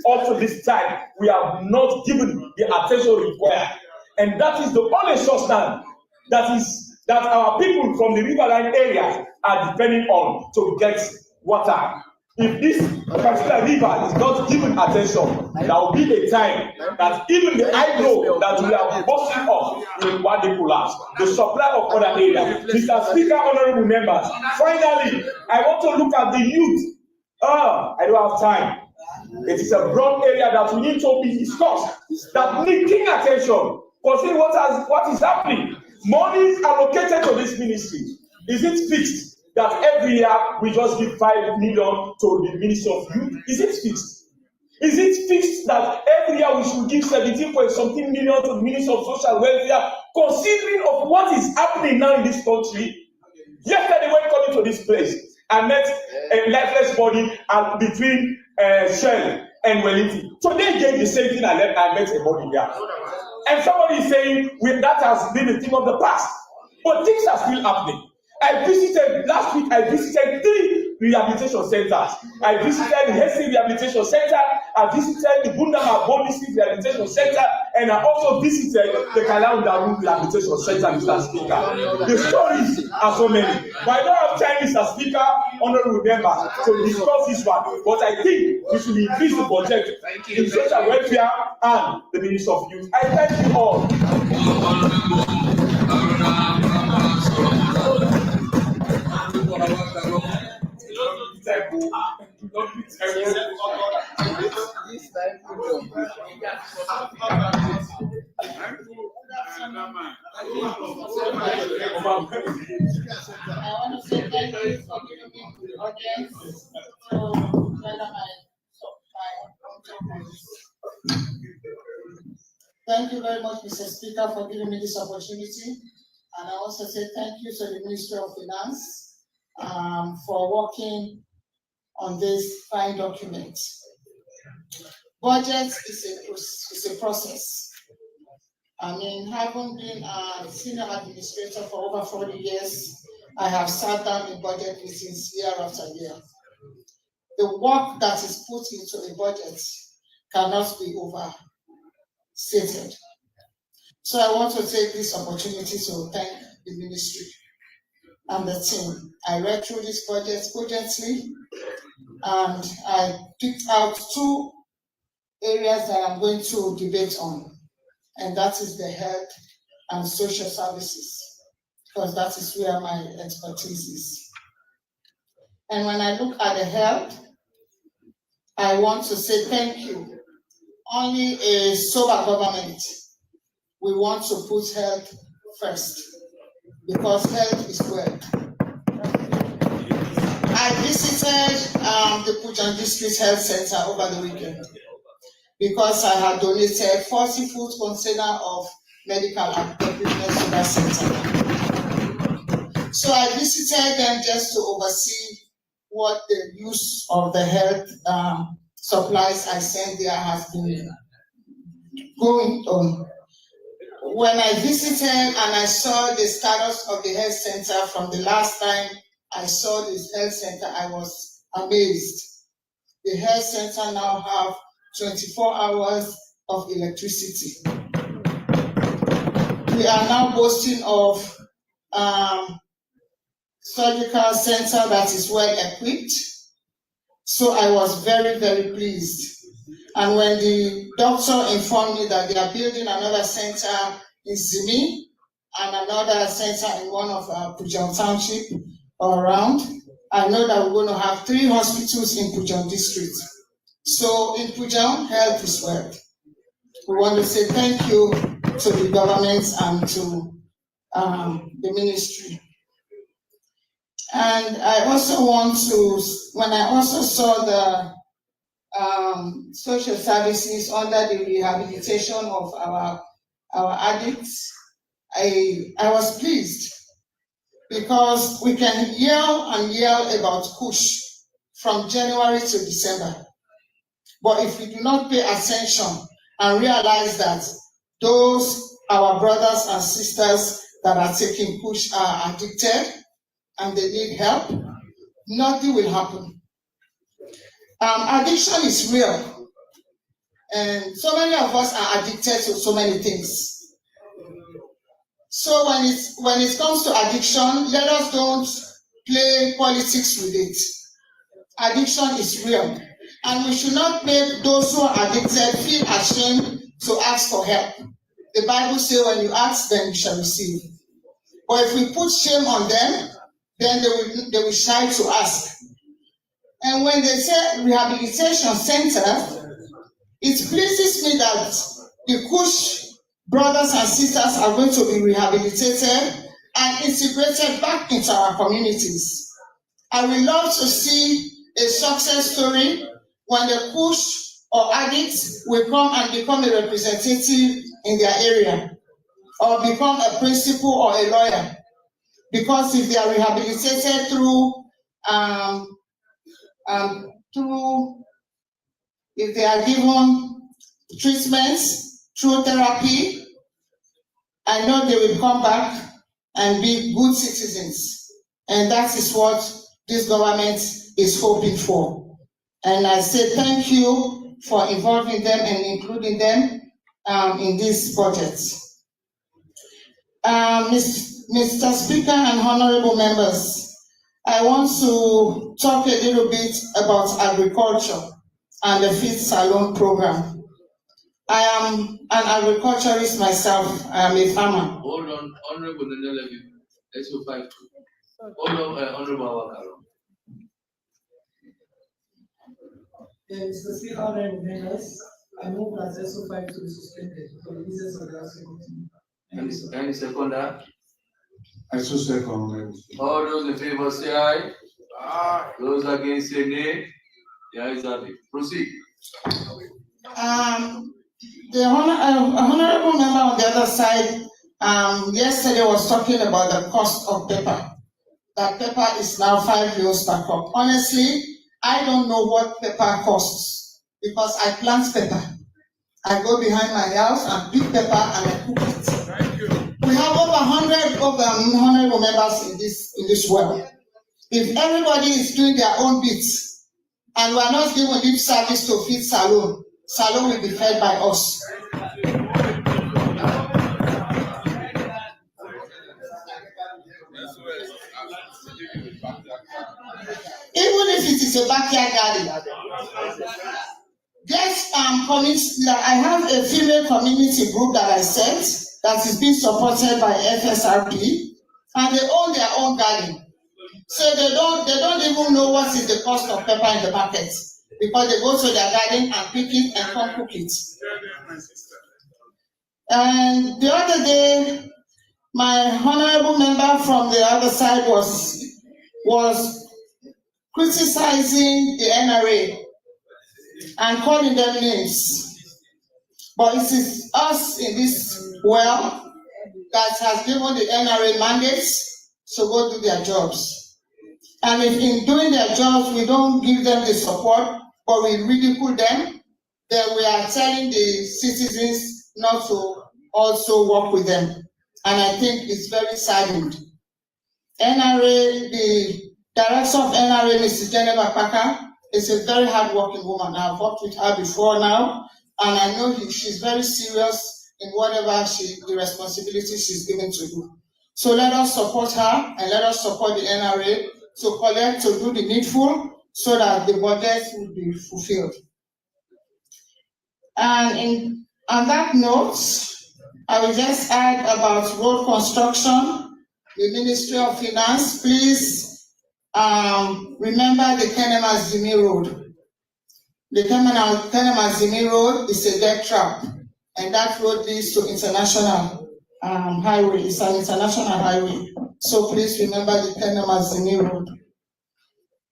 Up to this time, we have not given the attention required. And that is the only source now that our people from the riverine area are depending on to get water. If this particular river is not given attention, there will be a time that even the hydro that we are busting off will one day collapse. The supply of other areas. Mr. Speaker, honorable members, finally, I want to look at the youth. I don't have time. It is a broad area that we need to be discussed, that need keen attention. Consider what is happening. Money allocated to this ministry. Is it fixed that every year we just give 5 million to the Ministry of Youth? Is it fixed? Is it fixed that every year we should give 17.something million to the Ministry of Social Welfare, considering of what is happening now in this country? Yesterday, when coming to this place, I met a lifeless body between Shell and Wellington. So they gave the same thing I met a body there. And somebody is saying that has been the thing of the past. But things are still happening. Last week I visited 3 rehabilitation centers. I visited the Hesse Rehabilitation Center, I visited the Bundama Body Rehabilitation Center, and I also visited the Kalandaru Rehabilitation Center, Mr. Speaker. The stories are so many. But I don't have time, Mr. Speaker, honorable member, to discuss this one. But I think we should increase the budget in social welfare and the Ministry of Youth. I thank you all. I want to say thank you for giving me the audience to render my Thank you very much, Mr. Speaker, for giving me this opportunity. And I also say thank you to the Ministry of Finance for working on this fine document. Budget is a process. I mean, having been a senior administrator for over 40 years, I have sat down in budget meetings year after year. The work that is put into a budget cannot be overstated. So I want to take this opportunity to thank the ministry and the team. I read through this budget urgently, and I picked out 2 areas that I'm going to debate on, and that is the health and social services, because that is where my expertise is. And when I look at the health, I want to say thank you. Only a sober government, we want to put health first, because health is wealth. I visited the Pujan District Health Center over the weekend because I had donated 40 food containers of medical equipment to that center. So I visited them just to oversee what the use of the health supplies I sent there has been going on. When I visited and I saw the status of the health center from the last time I saw this health center, I was amazed. The health center now have 24 hours of electricity. We are now boasting of surgical center that is well equipped. So I was very, very pleased. And when the doctor informed me that they are building another center in Zimi and another center in one of Pujan Township or around, I know that we're going to have 3 hospitals in Pujan District. So in Pujan, health is wealth. We want to say thank you to the government and to the ministry. And I also want to, when I also saw the social services under the rehabilitation of our addicts, I was pleased, because we can yell and yell about push from January to December. But if we do not pay attention and realize that those our brothers and sisters that are taking push are addicted and they need help, nothing will happen. Addiction is real, and so many of us are addicted to so many things. So when it comes to addiction, let us don't play politics with it. Addiction is real, and we should not make those who are addicted feel ashamed to ask for help. The Bible says when you ask, then you shall receive. But if we put shame on them, then they will shy to ask. And when they say rehabilitation center, it pleases me that the Kush brothers and sisters are going to be rehabilitated and integrated back into our communities. I would love to see a success story when the Kush or addicts will come and become a representative in their area, or become a principal or a lawyer. Because if they are rehabilitated if they are given treatments through therapy, I know they will come back and be good citizens. And that is what this government is hoping for. And I say thank you for involving them and including them in this budget. Mr. Speaker and honorable members, I want to talk a little bit about agriculture and the feed salon program. I am an agriculturist myself. I am a farmer. Hold on, Honorable Nenelevi, SO5. Hold on, Honorable Awakaro. Mr. Speaker, honorable members, I move that SO5 to be suspended for the business of the House Committee. Any seconder? I so second. All those in favor say aye. Aye. Those against say nay. The ayes have it. Proceed. The honorable member on the other side yesterday was talking about the cost of paper. That paper is now 5 euros per cup. Honestly, I don't know what paper costs because I plant pepper. I go behind my house and pick pepper and I cook it. Thank you. We have over 100 honorable members in this world. If everybody is doing their own bits and we are not giving lip service to feed salon, salon will be fed by us. Even if it is a backyard garden. Yes, I have a female community group that I set that is being supported by FSRP, and they own their own garden. So they don't even know what is the cost of pepper in the market because they go to their garden and pick it and come cook it. And the other day, my honorable member from the other side was criticizing the NRA and calling them names. But it is us in this world that has given the NRA mandates to go do their jobs. And if in doing their jobs we don't give them the support or we ridicule them, then we are telling the citizens not to also work with them. And I think it's very saddened. NRA, the director of NRA, Mrs. Jennifer Parker, is a very hardworking woman. I've worked with her before now, and I know she's very serious in whatever the responsibility she's given to do. So let us support her and let us support the NRA to collect, to do the needful so that the budget will be fulfilled. And on that note, I will just add about road construction. The Ministry of Finance, please remember the Kenema-Zimi Road. The Kenema-Zimi Road is a death trap, and that road leads to international highway. It's an international highway. So please remember the Kenema-Zimi Road.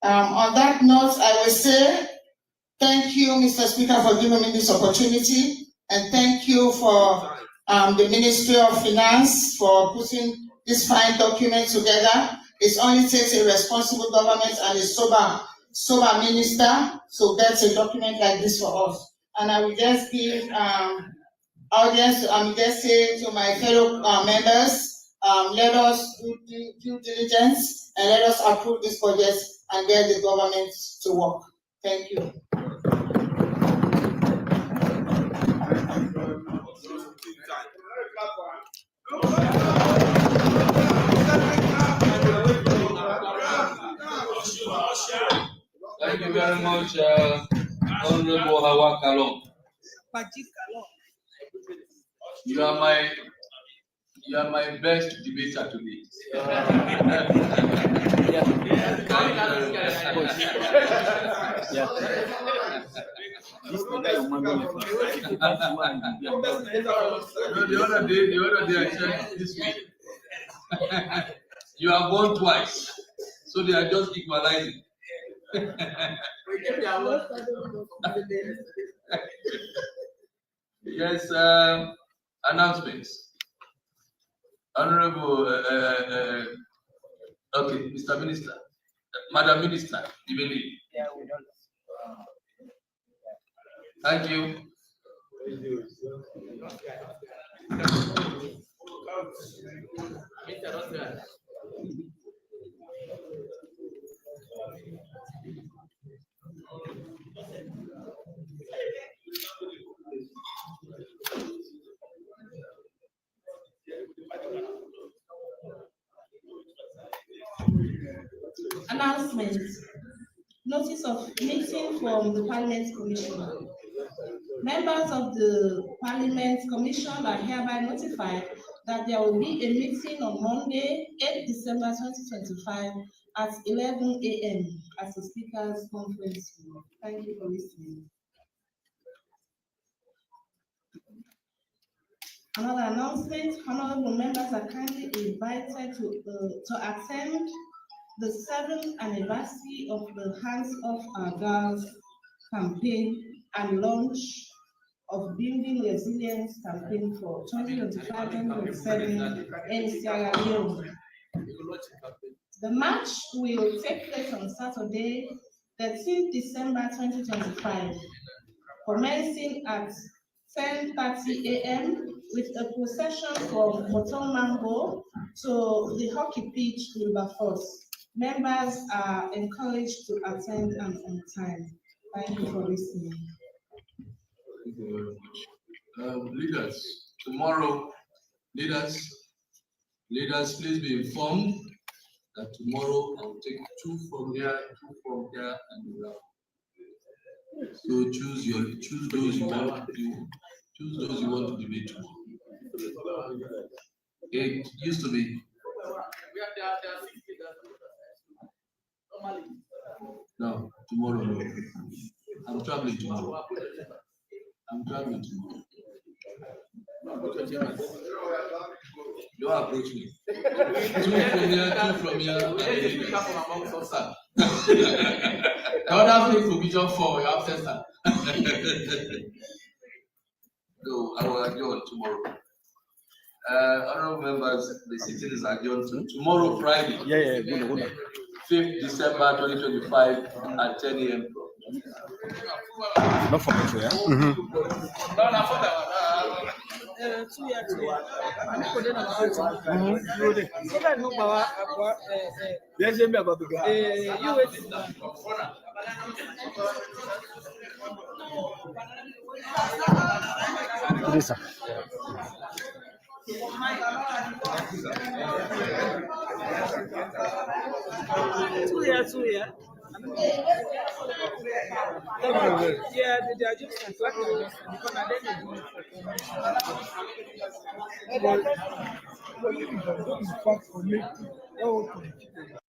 On that note, I will say thank you, Mr. Speaker, for giving me this opportunity, and thank you for the Ministry of Finance for putting this fine document together. It only takes a responsible government and a sober minister to get a document like this for us. And I will just give audience, just say to my fellow members, let us do due diligence and let us approve this budget and get the government to work. Thank you. Thank you very much, Honorable Hawa Kalon. You are my best debater today. The other day I said this week. You are born twice, so they are just equalizing. Yes, announcements. Honorable, okay, Mr. Minister, Madam Minister, you may lead. Thank you. Announcement. Notice of meeting from the Parliament Commission. Members of the Parliament Commission are hereby notified that there will be a meeting on Monday, 8 December 2025 at 11 a.m. at the Speaker's Conference Room. Thank you for listening. Another announcement, honorable members are kindly invited to attend the 7th anniversary of the Hands Off Our Girls campaign and launch of Building Resilience campaign for 2025-2027 in Sierra Leone. The march will take place on Saturday, 13th December 2025, commencing at 10:30 a.m. with a procession from Motomango to the hockey pitch Wilberforce. Members are encouraged to attend and on time. Thank you for listening. Thank you very much. Leaders, tomorrow, leaders, please be informed that tomorrow I'll take 2 from here, 2 from here, and around. So choose those you want to do. Choose those you want to debate tomorrow. It used to be. No, tomorrow. No. I'm traveling tomorrow. Don't approach me. 2 from here, 2 from here. The other thing for Vision 4, you have censor. No, I will adjourn tomorrow. Honorable members, the sitting is adjourned to tomorrow, Friday. Good. 5th December 2025 at 10 a.m. Not for me, yeah? Two years. Yeah, they are just contracting because I didn't do it.